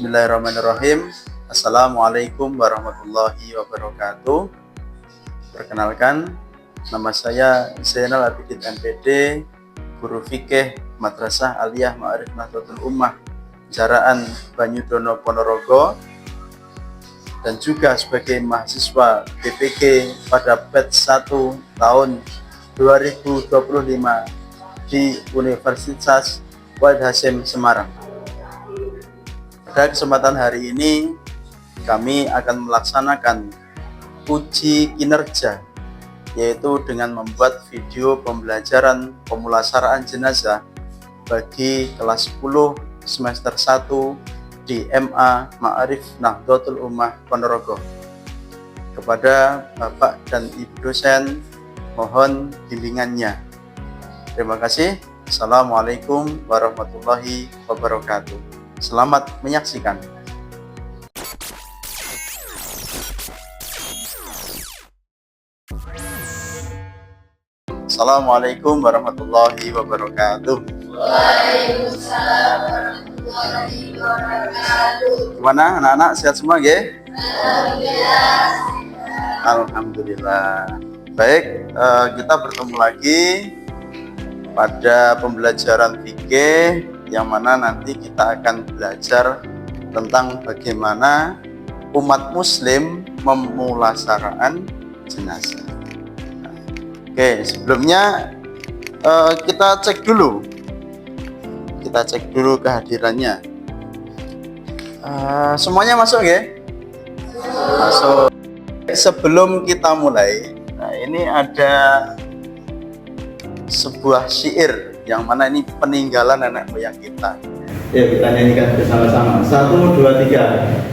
Bismillahirrahmanirrahim. Assalamualaikum warahmatullahi wabarakatuh. Perkenalkan, nama saya Zainal Abidin MPD, Guru Fikih Madrasah Aliyah Ma'arif Nahdlatul Ummah Jaraan Banyudono Ponorogo, dan juga sebagai mahasiswa BPG pada batch 1 tahun 2025 di Universitas Wahid Hasyim Semarang. Pada kesempatan hari ini kami akan melaksanakan uji kinerja, yaitu dengan membuat video pembelajaran pemulasaraan jenazah bagi kelas 10 semester 1 di MA Ma'arif Nahdlatul Ummah Ponorogo. Kepada Bapak dan Ibu dosen, mohon bimbingannya. Terima kasih. Assalamualaikum warahmatullahi wabarakatuh. Selamat menyaksikan. Assalamualaikum warahmatullahi wabarakatuh. Waalaikumsalam warahmatullahi wabarakatuh. Gimana anak-anak, sehat semua nggih? Alhamdulillah. Alhamdulillah. Baik, kita bertemu lagi pada pembelajaran fikih, yang mana nanti kita akan belajar tentang bagaimana umat muslim memulasaraan jenazah. Oke, sebelumnya kita cek dulu kehadirannya. Semuanya masuk ya? Masuk. Sebelum kita mulai, nah ini ada sebuah syair yang mana ini peninggalan nenek moyang kita. Ya, kita nyanyikan bersama-sama. 1, 2, 3.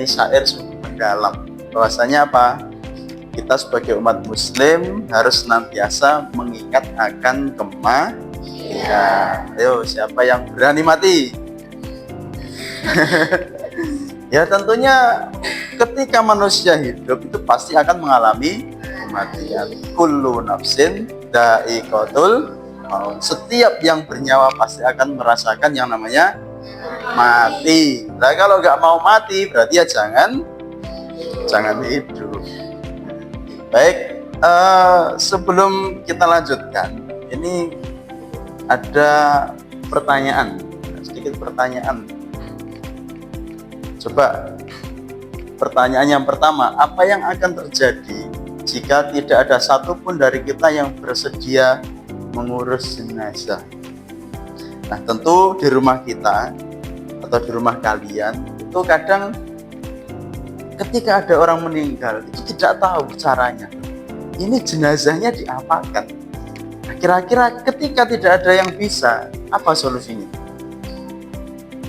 Syair sungguh mendalam. Bahwasanya apa? Kita sebagai umat muslim harus senantiasa mengingat akan kematian. Ayo, siapa yang berani mati? Ya, tentunya ketika manusia hidup itu pasti akan mengalami kematian. Kullu nafsin dha'iqatul maut. Setiap yang bernyawa pasti akan merasakan yang namanya mati. Nah, kalau nggak mau mati berarti ya jangan hidup. Baik, sebelum kita lanjutkan, ini ada sedikit pertanyaan. Coba pertanyaan yang pertama, apa yang akan terjadi jika tidak ada satupun dari kita yang bersedia mengurus jenazah? Nah, tentu di rumah kita atau di rumah kalian itu kadang ketika ada orang meninggal itu tidak tahu caranya. Ini jenazahnya diapakan? Nah, kira-kira ketika tidak ada yang bisa, apa solusinya?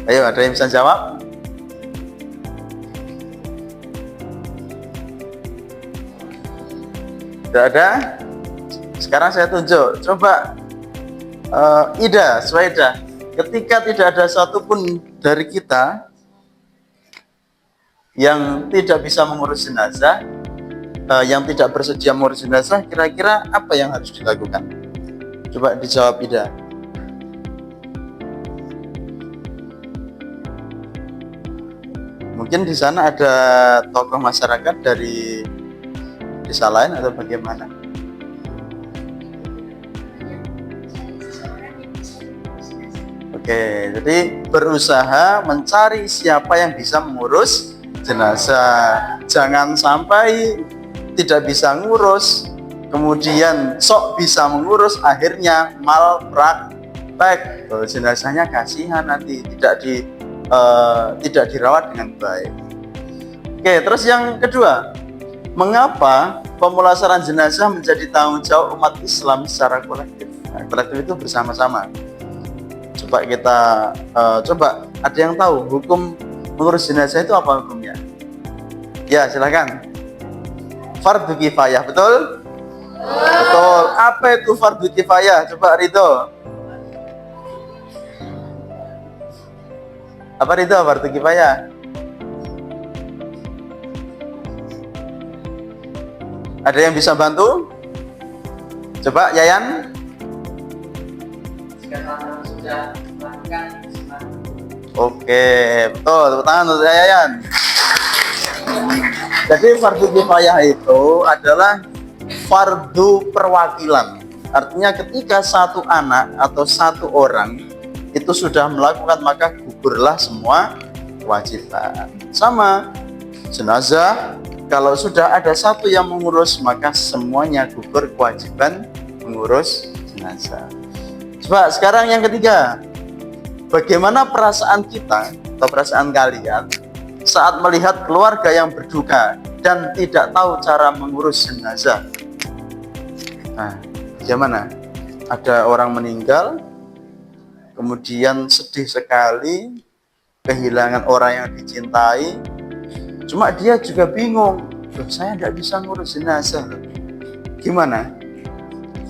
Ayo, ada yang bisa jawab? Tidak ada? Sekarang saya tunjuk. Coba Ida, Suhaida, ketika tidak ada satupun dari kita yang tidak bisa mengurus jenazah, yang tidak bersedia mengurus jenazah, kira-kira apa yang harus dilakukan? Coba dijawab Ida. Mungkin di sana ada tokoh masyarakat dari desa lain atau bagaimana? Oke, jadi berusaha mencari siapa yang bisa mengurus jenazah. Jangan sampai tidak bisa ngurus, kemudian sok bisa mengurus, akhirnya malpraktek. Jenazahnya kasihan nanti tidak dirawat dengan baik. Oke, terus yang kedua, mengapa pemulasaran jenazah menjadi tanggung jawab umat Islam secara kolektif? Nah, kolektif itu bersama-sama. Coba kita coba, ada yang tahu hukum mengurus jenazah itu apa hukumnya? Ya, silakan. Fardu kifayah, betul? Betul. Apa itu fardu kifayah? Coba Ridho. Apa Ridho fardu kifayah? Ada yang bisa bantu? Coba Yayan. Oke, betul. Tepuk tangan untuk Yayan. Jadi fardu kifayah itu adalah fardu perwakilan. Artinya ketika satu anak atau satu orang itu sudah melakukan, maka gugurlah semua kewajiban. Sama jenazah, kalau sudah ada satu yang mengurus, maka semuanya gugur kewajiban mengurus jenazah. Coba sekarang yang ketiga, bagaimana perasaan kita atau perasaan kalian saat melihat keluarga yang berduka dan tidak tahu cara mengurus jenazah? Nah, bagaimana? Ada orang meninggal, kemudian sedih sekali, kehilangan orang yang dicintai, cuma dia juga bingung, loh, saya tidak bisa ngurus jenazah. Gimana?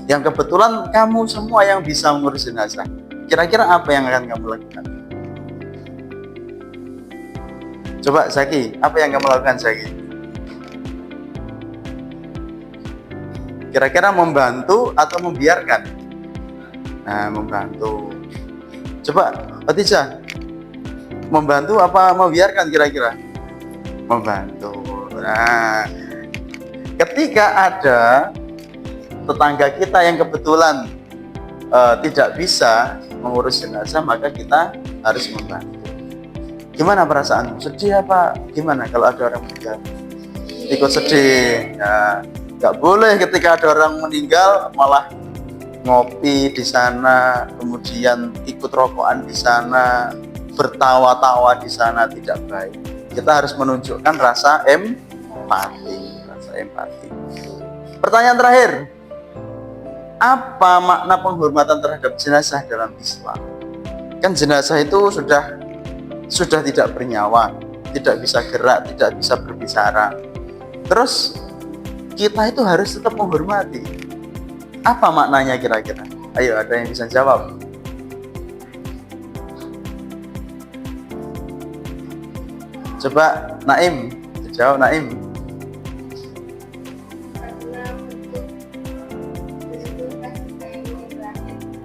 Yang kebetulan kamu semua yang bisa mengurus jenazah, kira-kira apa yang akan kamu lakukan? Coba Zaki, apa yang kamu lakukan Zaki? Kira-kira membantu atau membiarkan? Nah, membantu. Coba Fatijah, membantu apa membiarkan kira-kira? Membantu. Nah, ketika ada tetangga kita yang kebetulan tidak bisa mengurus jenazah, maka kita harus membantu. Gimana perasaanmu? Sedih apa gimana kalau ada orang meninggal? Ikut sedih. Ya, nggak boleh ketika ada orang meninggal malah ngopi di sana, kemudian ikut rokokan di sana, bertawa-tawa di sana, tidak baik. Kita harus menunjukkan rasa empati. Pertanyaan terakhir, apa makna penghormatan terhadap jenazah dalam Islam? Kan jenazah itu sudah tidak bernyawa, tidak bisa gerak, tidak bisa berbicara. Terus kita itu harus tetap menghormati. Apa maknanya kira-kira? Ayo, ada yang bisa jawab? Coba Naim, jawab Naim.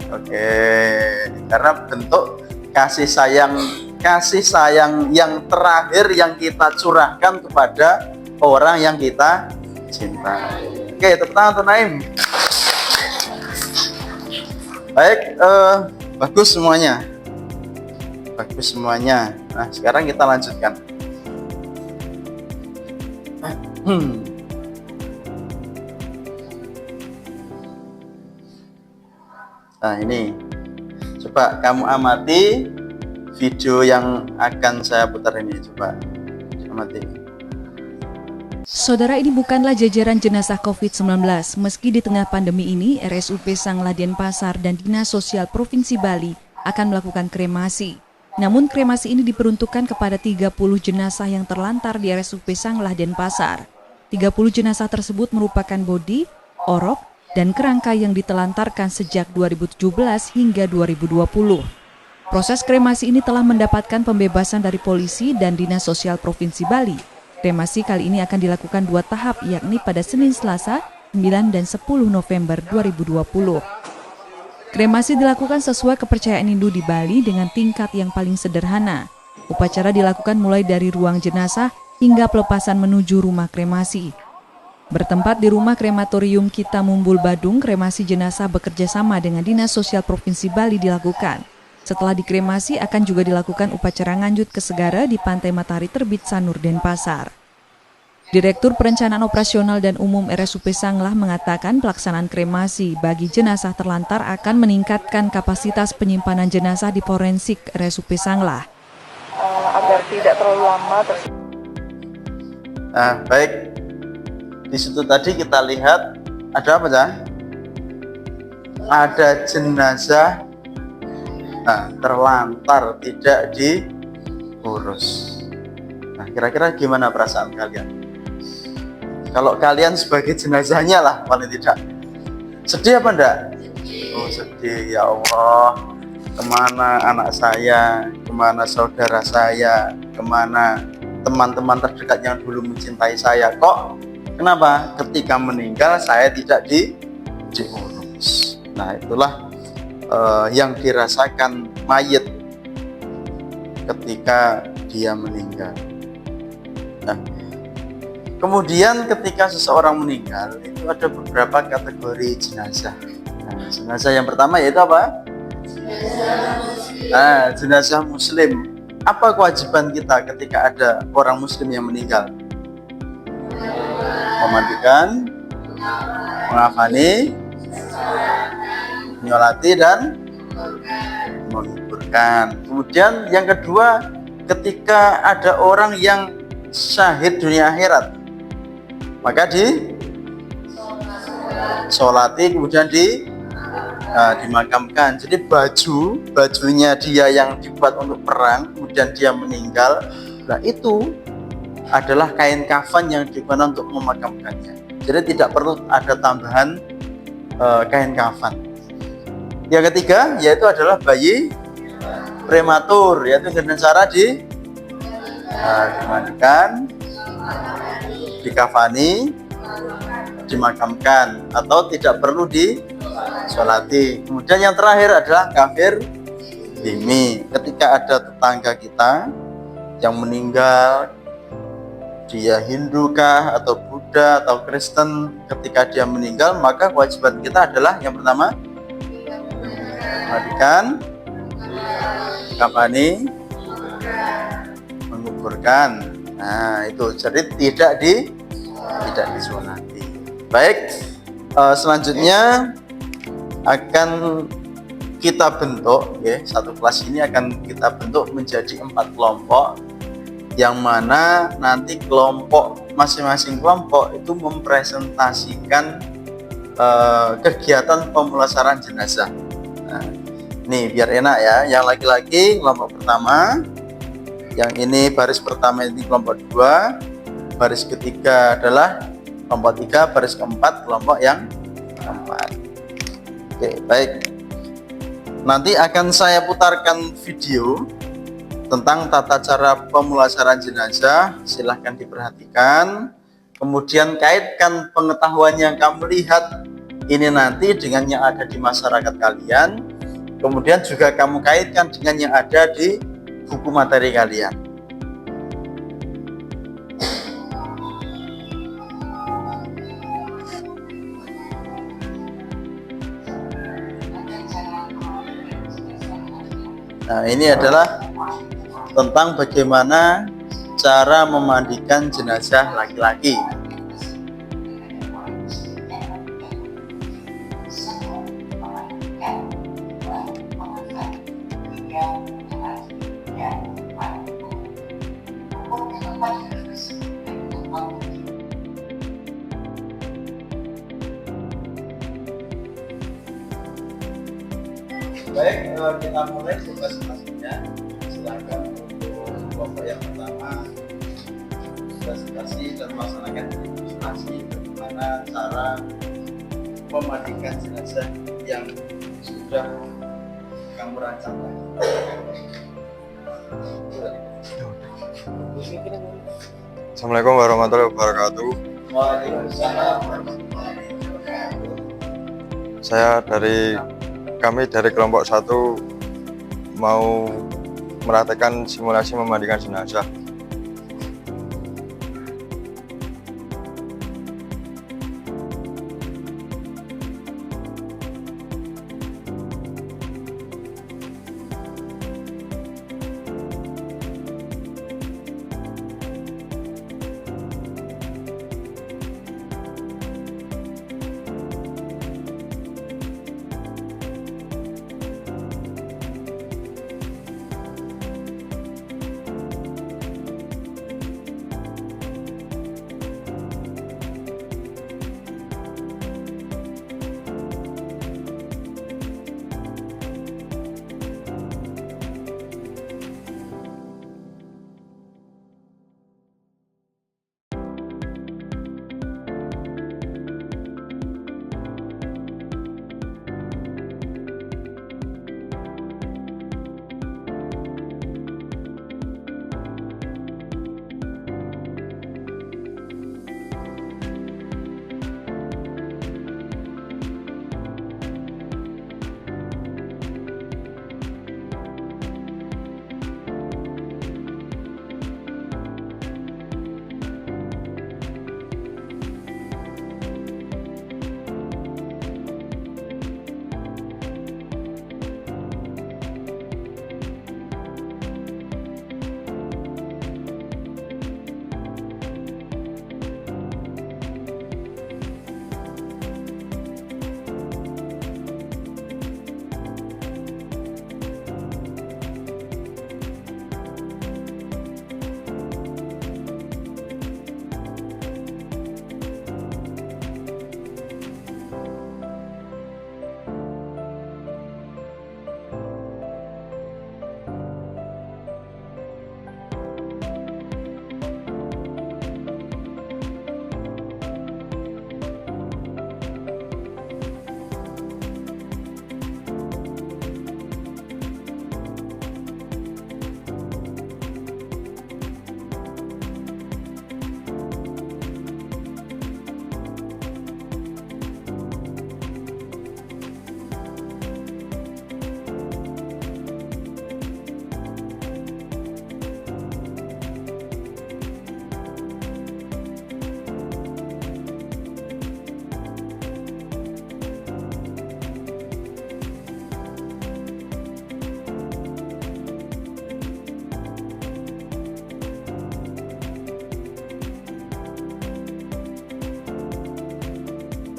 Oke, karena bentuk kasih sayang yang terakhir yang kita curahkan kepada orang yang kita cintai. Oke, tepuk tangan untuk Naim. Baik, bagus semuanya. Nah, sekarang kita lanjutkan. Nah, ini coba kamu amati video yang akan saya putar ini, coba amati. Saudara, ini bukanlah jajaran jenazah COVID-19. Meski di tengah pandemi ini, RSUP Sanglah Denpasar dan Dinas Sosial Provinsi Bali akan melakukan kremasi. Namun kremasi ini diperuntukkan kepada 30 jenazah yang terlantar di RSUP Sanglah Denpasar. 30 jenazah tersebut merupakan bodi, orok, dan kerangka yang ditelantarkan sejak 2017 hingga 2020. Proses kremasi ini telah mendapatkan pembebasan dari polisi dan Dinas Sosial Provinsi Bali. Kremasi kali ini akan dilakukan 2 tahap, yakni pada Senin, Selasa, 9 dan 10 November 2020. Kremasi dilakukan sesuai kepercayaan Hindu di Bali dengan tingkat yang paling sederhana. Upacara dilakukan mulai dari ruang jenazah hingga pelepasan menuju rumah kremasi. Bertempat di rumah krematorium Kita Mumbul Badung, kremasi jenazah bekerja sama dengan Dinas Sosial Provinsi Bali dilakukan. Setelah dikremasi akan juga dilakukan upacara nganjut ke Segara di Pantai Matahari Terbit Sanur Denpasar. Direktur Perencanaan Operasional dan Umum RSUP Sanglah mengatakan pelaksanaan kremasi bagi jenazah terlantar akan meningkatkan kapasitas penyimpanan jenazah di forensik RSUP Sanglah. Agar tidak terlalu lama. Nah, baik. Di situ tadi kita lihat ada apa, Cah? Ada jenazah terlantar, tidak diurus. Nah, kira-kira gimana perasaan kalian? Kalau kalian sebagai jenazahnya lah, paling tidak. Sedih apa enggak? Oh, sedih. Ya Allah, kemana anak saya, kemana saudara saya, kemana teman-teman terdekat yang dulu mencintai saya. Kok kenapa ketika meninggal saya tidak diurus? Nah, itulah yang dirasakan mayit ketika dia meninggal. Nah, kemudian ketika seseorang meninggal itu ada beberapa kategori jenazah. Nah, jenazah yang pertama yaitu apa? Jenazah muslim. Apa kewajiban kita ketika ada orang muslim yang meninggal? Memandikan, mengafani, menyolati dan menguburkan. Kemudian yang kedua, ketika ada orang yang syahid dunia akhirat, maka disolati, kemudian dimakamkan. Jadi bajunya dia yang dibuat untuk perang, kemudian dia meninggal, nah itu adalah kain kafan yang digunakan untuk memakamkannya. Jadi tidak perlu ada tambahan kain kafan. Yang ketiga yaitu adalah bayi prematur, yaitu dengan cara dimandikan, dikafani, dimakamkan, atau tidak perlu disolati. Kemudian yang terakhir adalah kafir dhimmi. Ketika ada tetangga kita yang meninggal, dia Hindu kah atau Buddha atau Kristen, ketika dia meninggal maka kewajiban kita adalah yang pertama memandikan, kafani, menguburkan. Nah, itu jadi tidak disolati. Baik, selanjutnya akan kita bentuk, ya, satu kelas ini akan kita bentuk menjadi 4 kelompok, yang mana nanti masing-masing kelompok itu mempresentasikan kegiatan pemulasaran jenazah. Nah, nih biar enak ya. Yang laki-laki kelompok pertama, yang ini baris pertama ini kelompok 2, baris ketiga adalah kelompok 3, baris keempat kelompok yang keempat. Oke, baik. Nanti akan saya putarkan video tentang tata cara pemulasaran jenazah, silahkan diperhatikan. Kemudian kaitkan pengetahuan yang kamu lihat ini nanti dengan yang ada di masyarakat kalian. Kemudian juga kamu kaitkan dengan yang ada di buku materi kalian. Nah, ini adalah tentang bagaimana cara memandikan jenazah laki-laki. Baik, kita mulai presentasinya. Silakan untuk kelompok yang pertama presentasi dan melaksanakan demonstrasi bagaimana cara memandikan jenazah yang sudah kamu rancangkan. Assalamualaikum warahmatullahi wabarakatuh. Waalaikumsalam warahmatullahi wabarakatuh. Kami dari kelompok 1 mau meraktekkan simulasi memandikan jenazah.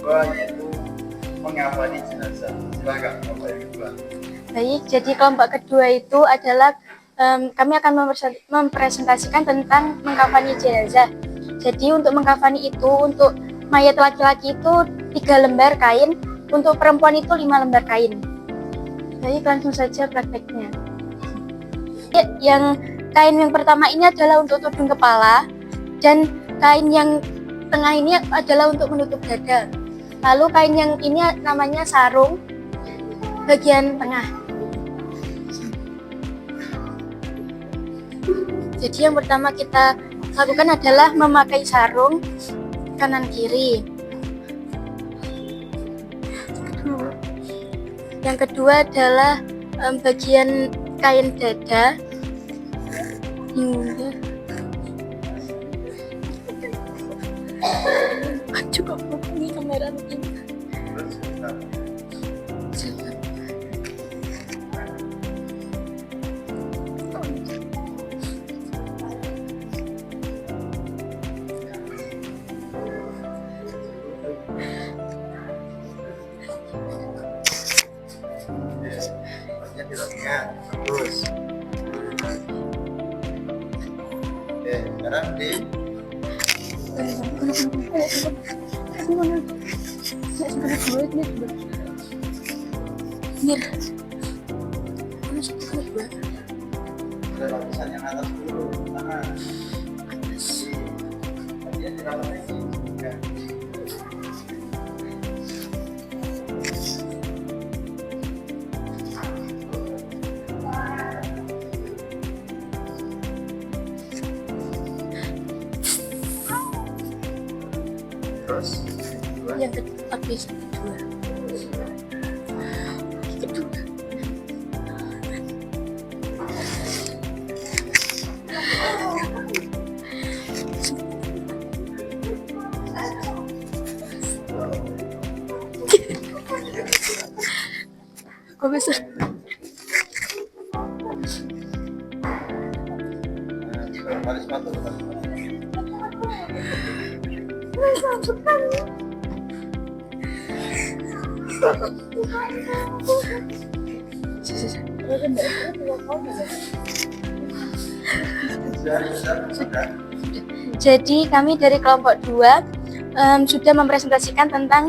Kedua yaitu mengawali jenazah. Silakan kelompok yang kedua. Baik, jadi kelompok kedua itu adalah kami akan mempresentasikan tentang mengkafani jenazah. Jadi untuk mengkafani itu, untuk mayat laki-laki itu 3 lembar kain, untuk perempuan itu 5 lembar kain. Baik, langsung saja prakteknya. Yang kain yang pertama ini adalah untuk tudung kepala, dan kain yang tengah ini adalah untuk menutup dada. Lalu kain yang ini namanya sarung bagian tengah. Jadi yang pertama kita lakukan adalah memakai sarung kanan kiri. Yang kedua adalah bagian kain dada hingga coba hubungi kamera ini. Bagus. Oke, sekarang di lapisan yang atas dulu, karena dia tidak penting. Terus Yang kedua, bisa kedua. Kok bisa? baris sepatu. Jadi kami dari kelompok 2 sudah mempresentasikan tentang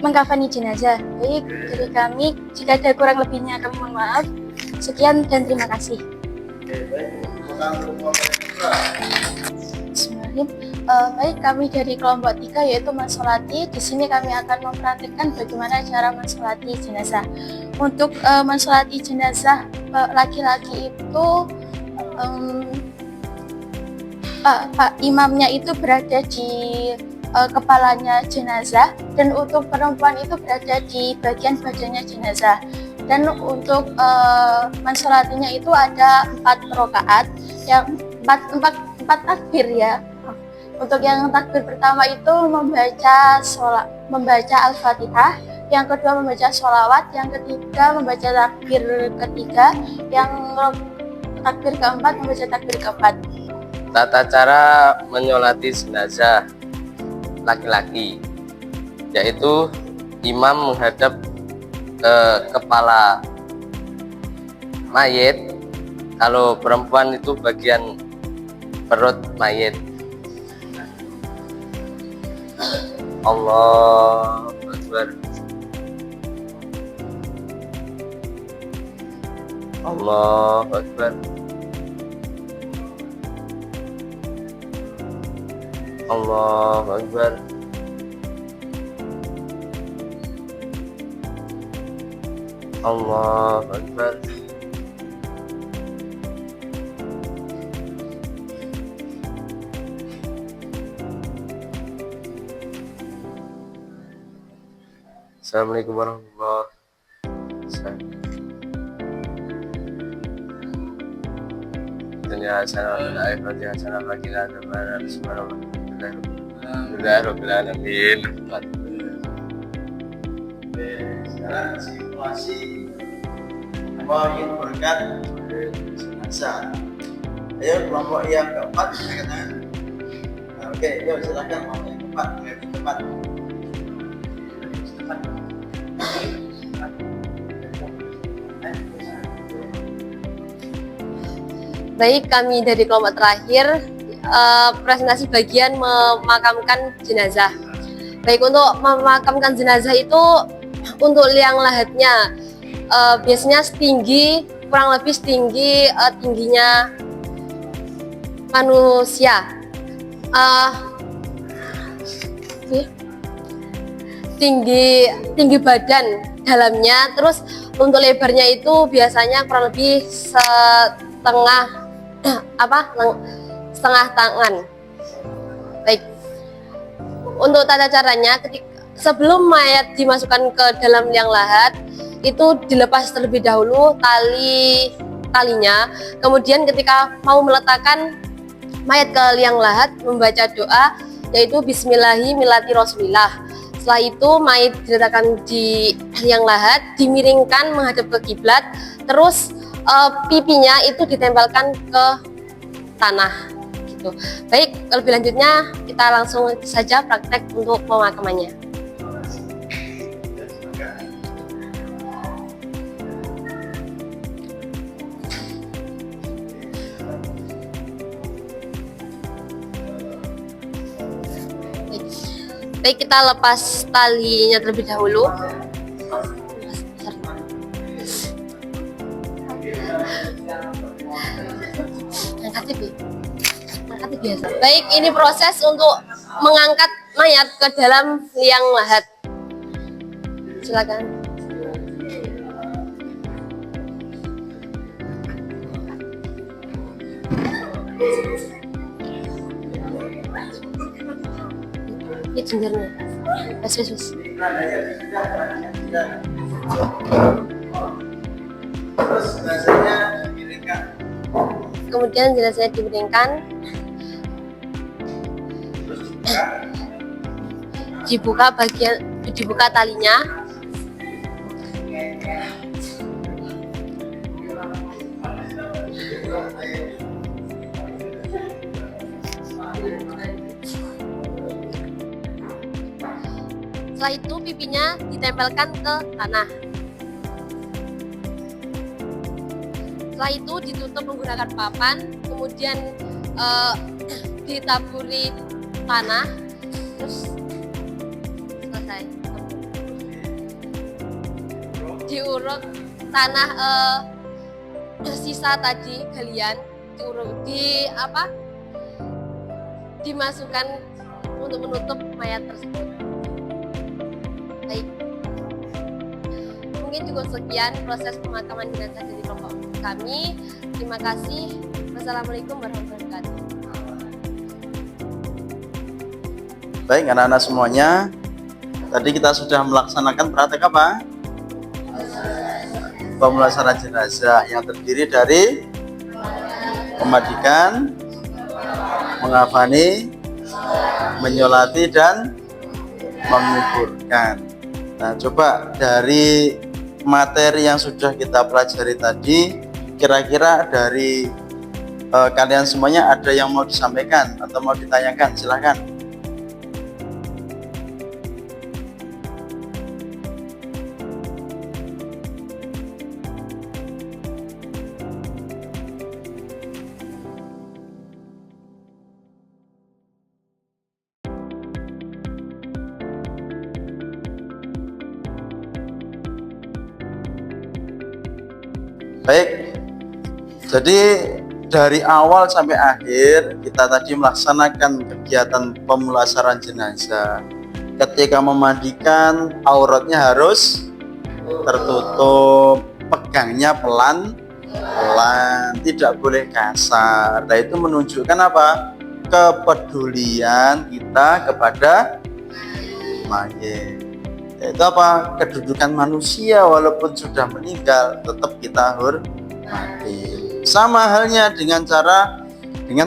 mengkafani jenazah. Baik, dari kami jika ada kurang lebihnya kami mohon maaf. Sekian dan terima kasih. Bismillahirrahmanirrahim. Baik, kami dari kelompok 3 yaitu mensolati. Di sini kami akan mempraktikkan bagaimana cara mensolati jenazah. Untuk mensolati jenazah laki-laki itu Pak imamnya itu berada di kepalanya jenazah, dan untuk perempuan itu berada di bagian badannya jenazah. Dan untuk mensolatinya itu ada 4 rakaat, yang 4 takbir ya. Untuk yang takbir pertama itu membaca Al-Fatihah, yang kedua membaca sholawat, yang ketiga membaca takbir ketiga, yang takbir keempat membaca takbir keempat. Tata cara menyolati jenazah laki-laki, yaitu imam menghadap ke kepala mayit, kalau perempuan itu bagian perut mayit. Allahu Akbar. Allahu Akbar. Allahu Akbar. Allahu Akbar. Assalamualaikum warahmatullahi wabarakatuh. Dunia hasanah wal akhirati hasanah wa qina adzabannar. Bismillahirrahmanirrahim. Sekarang simulasi menginfokan jenazah. Ayo kelompok yang keempat silakan. Oke, yuk silakan kelompok yang keempat. Baik, kami dari kelompok terakhir presentasi bagian memakamkan jenazah. Baik, untuk memakamkan jenazah itu untuk liang lahatnya biasanya kurang lebih setinggi tingginya manusia, tinggi badan dalamnya. Terus untuk lebarnya itu biasanya kurang lebih setengah tangan. Baik, untuk tata caranya, sebelum mayat dimasukkan ke dalam liang lahat itu dilepas terlebih dahulu talinya. Kemudian ketika mau meletakkan mayat ke liang lahat, membaca doa yaitu Bismillahirrahmanirrahim. Setelah itu mayat diletakkan di liang lahat, dimiringkan menghadap ke kiblat, terus pipinya itu ditempelkan ke tanah gitu. Baik, lebih lanjutnya kita langsung saja praktek untuk pemakamannya. Baik, kita lepas talinya terlebih dahulu. Angkat biasa. Baik, ini proses untuk mengangkat mayat ke dalam liang lahat. Silakan. Ini jendernya. Wes. Terus jenazahnya dimiringkan. Kemudian jenazahnya dimiringkan. Dibuka talinya. Setelah itu pipinya ditempelkan ke tanah. Setelah itu ditutup menggunakan papan, kemudian ditaburi tanah, terus selesai. Diuruk tanah sisa tadi galian, dimasukkan untuk menutup mayat tersebut. Baik. Mungkin cukup sekian proses pemakaman jenazah dari kelompok kami. Terima kasih. Wassalamualaikum warahmatullahi wabarakatuh. Baik anak-anak semuanya, tadi kita sudah melaksanakan praktek apa? Pemulasaran jenazah yang terdiri dari memandikan, mengafani, menyolati, dan menguburkan. Nah, coba dari materi yang sudah kita pelajari tadi, kira-kira dari kalian semuanya ada yang mau disampaikan atau mau ditanyakan? Silahkan. Baik, jadi dari awal sampai akhir kita tadi melaksanakan kegiatan pemulasaran jenazah. Ketika memandikan, auratnya harus tertutup, pegangnya pelan-pelan, tidak boleh kasar. Nah, itu menunjukkan apa? Kepedulian kita kepada mayit. Yaitu apa? Kedudukan manusia walaupun sudah meninggal tetap kita hormati. Sama halnya dengan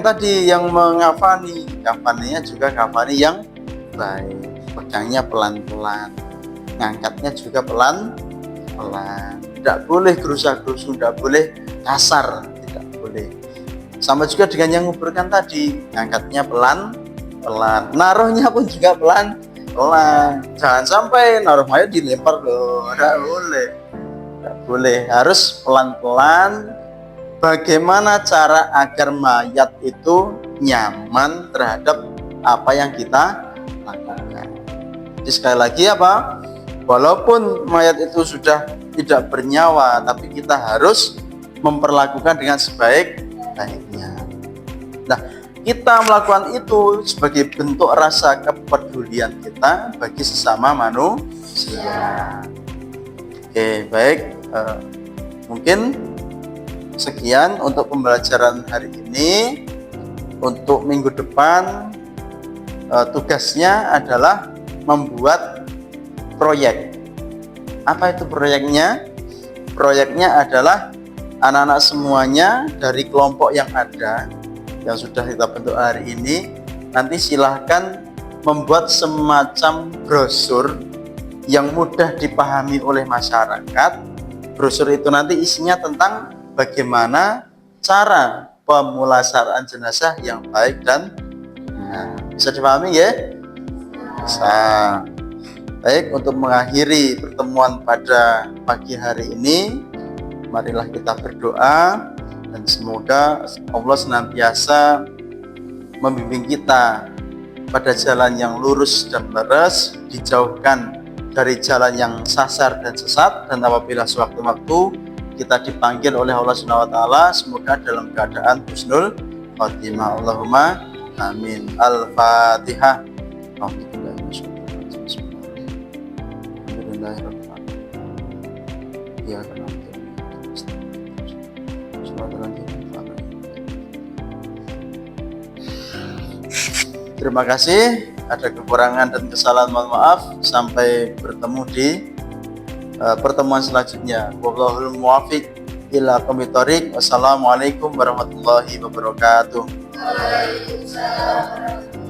tadi yang mengafani, kafaninya juga kafani yang baik, pegangnya pelan-pelan, ngangkatnya juga pelan-pelan, tidak boleh gerusa-gerusu, tidak boleh kasar, tidak boleh. Sama juga dengan yang nguburkan tadi, ngangkatnya pelan-pelan, naruhnya pun juga pelan-pelan. Jangan sampai naruh mayat dilempar loh, tidak boleh, harus pelan-pelan. Bagaimana cara agar mayat itu nyaman terhadap apa yang kita lakukan. Jadi sekali lagi apa? Walaupun mayat itu sudah tidak bernyawa, tapi kita harus memperlakukan dengan sebaik-baiknya. Nah, kita melakukan itu sebagai bentuk rasa kepedulian kita bagi sesama manusia. Oke, baik. Mungkin sekian untuk pembelajaran hari ini. Untuk minggu depan tugasnya adalah membuat proyek. Apa itu proyeknya? Proyeknya adalah anak-anak semuanya dari kelompok yang ada, yang sudah kita bentuk hari ini, nanti silahkan membuat semacam brosur yang mudah dipahami oleh masyarakat. Brosur itu nanti isinya tentang bagaimana cara pemulasaran jenazah yang baik dan benar. Bisa dipahami ya? Bisa. Baik, untuk mengakhiri pertemuan pada pagi hari ini, marilah kita berdoa dan semoga Allah senantiasa membimbing kita pada jalan yang lurus dan leres, dijauhkan dari jalan yang sasar dan sesat, dan apabila sewaktu-waktu kita dipanggil oleh Allah Subhanahu wa taala, semoga dalam keadaan husnul khotimah. Allahumma amin. Al-Fatihah. Terima kasih. Ada kekurangan dan kesalahan, mohon maaf. Sampai bertemu di pertemuan selanjutnya. Wallahul muwaffiq ila aqwamit thoriq. Wassalamualaikum warahmatullahi wabarakatuh. Waalaikumsalam.